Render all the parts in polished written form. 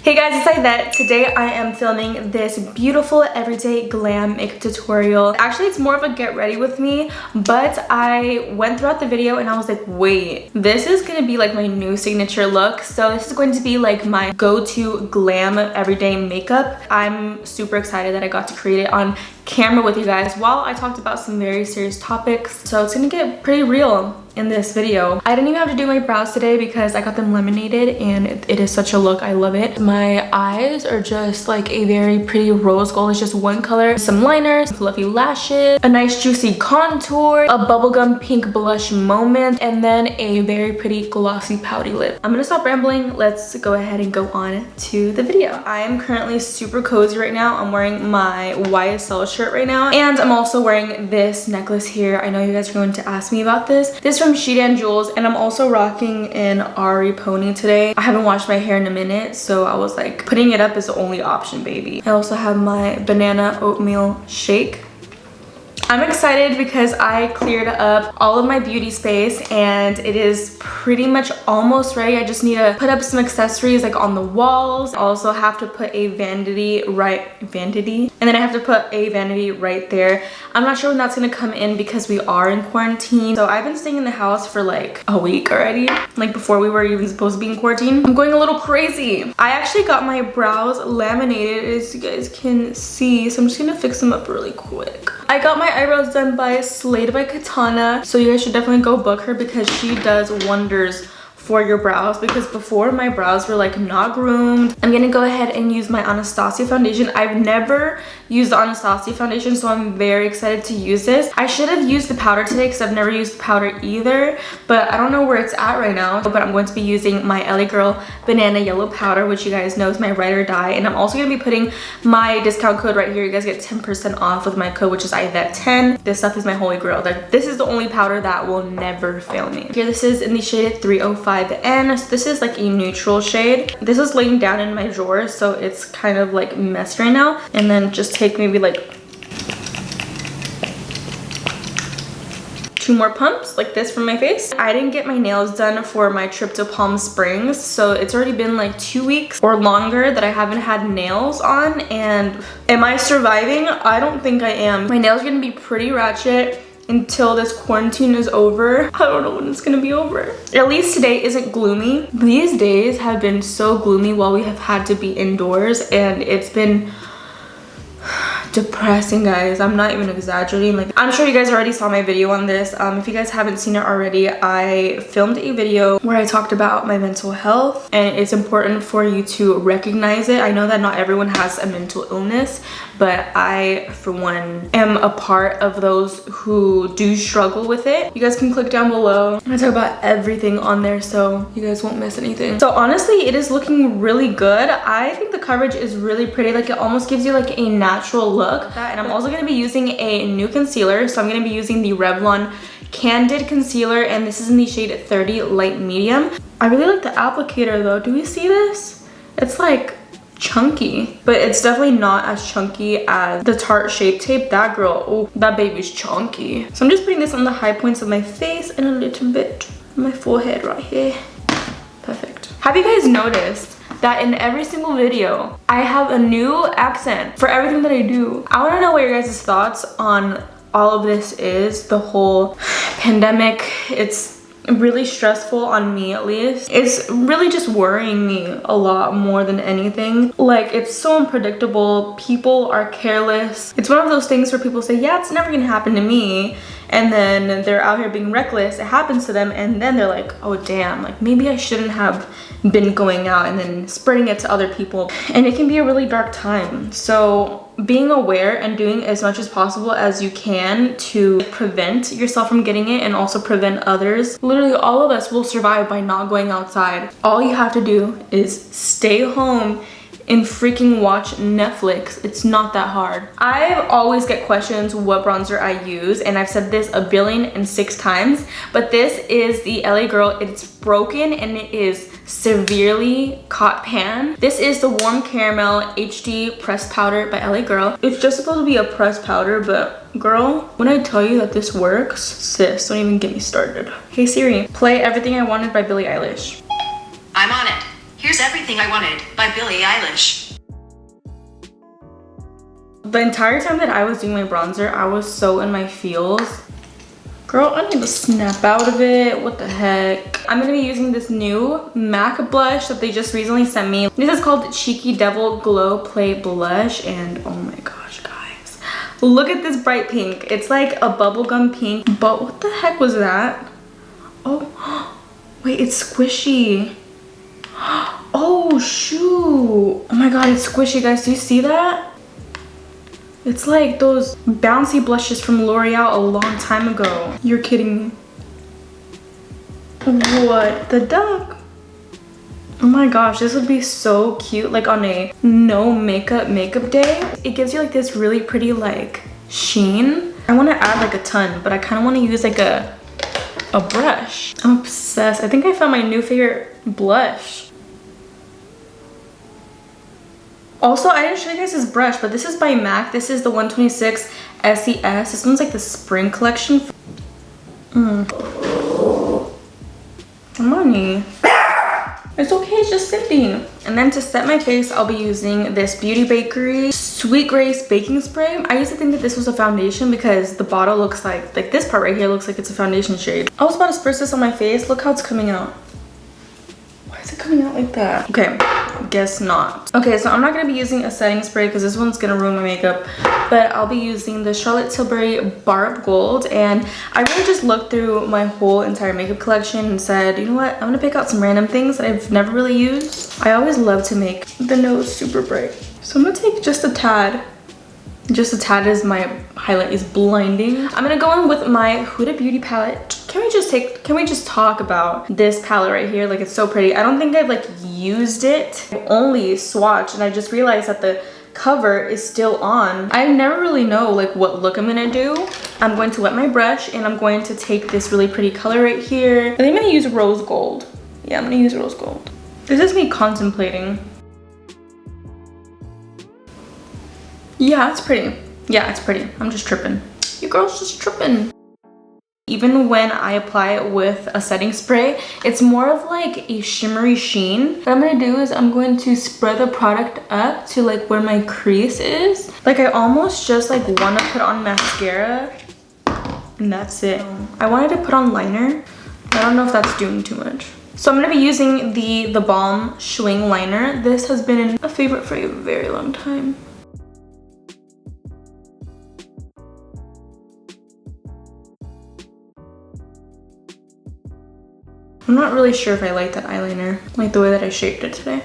Hey guys, it's Aidette. Today I am filming this beautiful everyday glam makeup tutorial. Actually, it's more of a get ready with me, but I went throughout the video and I was like, wait, this is gonna be like my new signature look. So this is going to be like my go-to glam everyday makeup. I'm super excited that I got to create it on camera with you guys while I talked about some very serious topics. So it's gonna get pretty real in this video. I didn't even have to do my brows today because I got them laminated and it is such a look. I love it. My eyes are just like a very pretty rose gold. It's just one color. Some liners, fluffy lashes, a nice juicy contour, a bubblegum pink blush moment, and then a very pretty glossy pouty lip. I'm gonna stop rambling. Let's go ahead and go on to the video. I am currently super cozy right now. I'm wearing my YSL shirt right now, and I'm also wearing this necklace here. I know you guys are going to ask me about this. This from Sheedan Jewels, and I'm also rocking an Ari pony today. I haven't washed my hair in a minute, so I was like, putting it up is the only option, baby. I also have my banana oatmeal shake. I'm excited because I cleared up all of my beauty space and it is pretty much almost ready. I just need to put up some accessories like on the walls. I also have to put a vanity, and then I have to put a vanity right there. I'm not sure when that's gonna come in because we are in quarantine. So I've been staying in the house for like a week already, like before we were even supposed to be in quarantine. I'm going a little crazy. I actually got my brows laminated, as you guys can see, so I'm just gonna fix them up really quick. I got my eyebrows done by Slade by Katana, so you guys should definitely go book her because she does wonders for your brows, because before my brows were like not groomed. I'm gonna go ahead and use my Anastasia foundation. I've never used the Anastasia foundation, so I'm very excited to use this. I should have used the powder today because I've never used the powder either, but I don't know where it's at right now. But I'm going to be using my LA Girl Banana Yellow Powder, which you guys know is my ride or die, and I'm also gonna be putting my discount code right here. You guys get 10% off with my code, which is Aidette10. This stuff is my holy grail. This is the only powder that will never fail me. Here, this is in the shade 305N. So this is like a neutral shade. This is laying down in my drawers, so it's kind of like messed right now. And then just take maybe like 2 more pumps like this from my face. I didn't get my nails done for my trip to Palm Springs, so it's already been like 2 weeks or longer that I haven't had nails on. And am I surviving? I don't think I am. My nails are gonna be pretty ratchet until this quarantine is over. I don't know when it's gonna be over. At least today isn't gloomy. These days have been so gloomy while we have had to be indoors, and it's been depressing, guys. I'm not even exaggerating. Like, I'm sure you guys already saw my video on this. If you guys haven't seen it already, I filmed a video where I talked about my mental health, and it's important for you to recognize it. I know that not everyone has a mental illness, but I, for one, am a part of those who do struggle with it. You guys can click down below. I talk about everything on there, so you guys won't miss anything. So honestly, it is looking really good. I think the coverage is really pretty. Like, it almost gives you like a natural look. And I'm also gonna be using a new concealer. So I'm gonna be using the Revlon Candid Concealer, and this is in the shade 30 Light Medium. I really like the applicator though. Do you see this? It's like chunky, but it's definitely not as chunky as the Tarte Shape Tape. That girl, oh, that baby's chunky. So I'm just putting this on the high points of my face and a little bit on my forehead right here. Perfect. Have you guys noticed that in every single video I have a new accent for everything that I do? I want to know what your guys' thoughts on all of this is. The whole pandemic, it's really stressful on me, at least. It's really just worrying me a lot more than anything. Like, it's so unpredictable. People are careless. It's one of those things where people say, yeah, it's never gonna happen to me, and then they're out here being reckless. It happens to them, and then they're like, oh damn, like maybe I shouldn't have been going out, and then spreading it to other people. And it can be a really dark time. So being aware and doing as much as possible as you can to prevent yourself from getting it and also prevent others. Literally all of us will survive by not going outside. All you have to do is stay home and freaking watch Netflix. It's not that hard. I always get questions what bronzer I use, and I've said this 1,000,006 times, but this is the LA Girl. It's broken and it is severely caught pan. This is the Warm Caramel HD Pressed Powder by LA Girl. It's just supposed to be a pressed powder, but girl, when I tell you that this works, sis, don't even get me started. Hey Siri, play Everything I Wanted by Billie Eilish. I'm on it. Here's Everything I Wanted by Billie Eilish. The entire time that I was doing my bronzer, I was so in my feels. Girl, I need to snap out of it. What the heck? I'm gonna be using this new MAC blush that they just recently sent me. This is called Cheeky Devil Glow Play Blush, and oh my gosh, guys. Look at this bright pink. It's like a bubblegum pink, but what the heck was that? Oh, wait, it's squishy. Oh, shoot. Oh my god, it's squishy, guys. Do you see that? It's like those bouncy blushes from L'Oreal a long time ago. You're kidding me. What the duck? Oh my gosh, this would be so cute like on a no makeup day. It gives you like this really pretty like sheen. I want to add like a ton, but I kind of want to use like a brush. I'm obsessed. I think I found my new favorite blush. Also, I didn't show you guys this brush, but this is by MAC. This is the 126 SES. This one's like the spring collection. Money. It's okay, it's just sifting. And then to set my face, I'll be using this Beauty Bakery Sweet Grace Baking Spray. I used to think that this was a foundation because the bottle looks like this part right here looks like it's a foundation shade. I was about to spritz this on my face. Look how it's coming out. Why is it coming out like that? Okay, guess not. Okay, so I'm not gonna be using a setting spray because this one's gonna ruin my makeup, but I'll be using the Charlotte Tilbury Bar of Gold. And I really just looked through my whole entire makeup collection and said, you know what, I'm gonna pick out some random things that I've never really used. I always love to make the nose super bright, so I'm gonna take just a tad. Just a tad as my highlight is blinding. I'm gonna go in with my Huda Beauty palette. Can we just talk about this palette right here? Like, it's so pretty. I don't think I've like used it. I've only swatched, and I just realized that the cover is still on. I never really know like what look I'm gonna do. I'm going to wet my brush and I'm going to take this really pretty color right here. I think I'm gonna use rose gold. Yeah, I'm gonna use rose gold. This is me contemplating. Yeah, it's pretty. Yeah, it's pretty. I'm just tripping. You girls just tripping. Even when I apply it with a setting spray, it's more of like a shimmery sheen. What I'm gonna do is I'm going to spread the product up to like where my crease is. Like, I almost just like want to put on mascara and that's it. I wanted to put on liner. I don't know if that's doing too much. So I'm gonna be using the Balm Schwing liner. This has been a favorite for a very long time. I'm not really sure if I like that eyeliner, like the way that I shaped it today.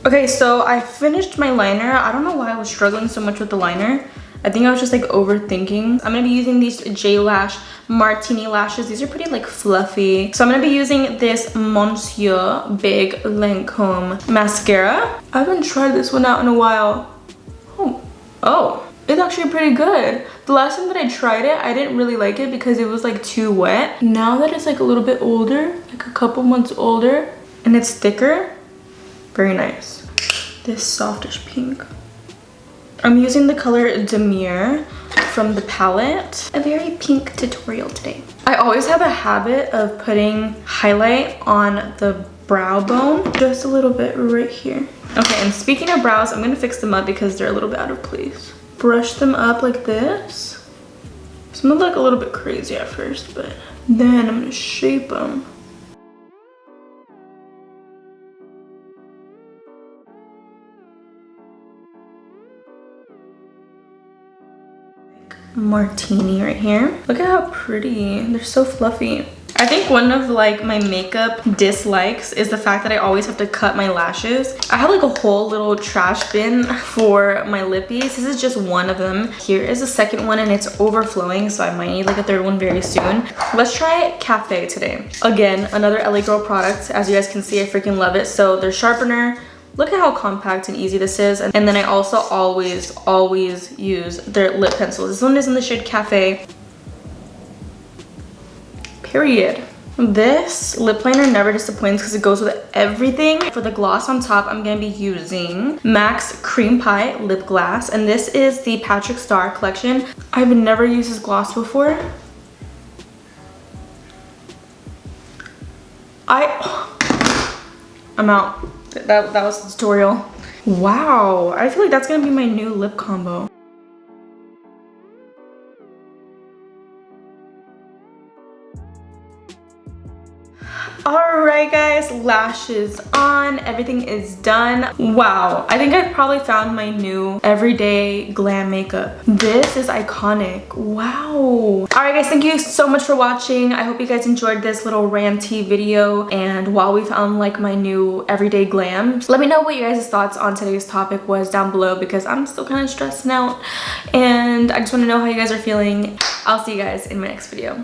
Okay, so I finished my liner. I don't know why I was struggling so much with the liner. I think I was just like overthinking. I'm gonna be using these J Lash Martini lashes. These are pretty like fluffy. So I'm gonna be using this Monsieur Big Lancome mascara. I haven't tried this one out in a while. Oh. It's actually pretty good. The last time that I tried it, I didn't really like it because it was like too wet. Now that it's like a little bit older, like a couple months older, and it's thicker, very nice. This softish pink. I'm using the color Demure from the palette. A very pink tutorial today. I always have a habit of putting highlight on the brow bone, just a little bit right here. Okay, and speaking of brows, I'm gonna fix them up because they're a little bit out of place. Brush them up like this. Some look like a little bit crazy at first, but then I'm gonna shape them. Martini right here. Look at how pretty. They're so fluffy. I think one of like my makeup dislikes is the fact that I always have to cut my lashes. I have like a whole little trash bin for my lippies. This is just one of them. Here is the second one and it's overflowing, so I might need like a third one very soon. Let's try Cafe today. Again, another LA Girl product. As you guys can see, I freaking love it. So their sharpener. Look at how compact and easy this is. And then I also always use their lip pencils. This one is in the shade Cafe. Period. This lip liner never disappoints because it goes with everything. For the gloss on top, I'm gonna be using MAC's Cream Pie Lip Glass, and this is the Patrick Star collection. I've never used this gloss before. I'm out. That was the tutorial. Wow, I feel like that's gonna be my new lip combo. Alright guys, lashes on, everything is done. Wow, I think I probably found my new everyday glam makeup. This is iconic. Wow. Alright guys, thank you so much for watching. I hope you guys enjoyed this little ranty video, and while we found like my new everyday glam, let me know what you guys' thoughts on today's topic was down below, because I'm still kind of stressing out and I just want to know how you guys are feeling. I'll see you guys in my next video.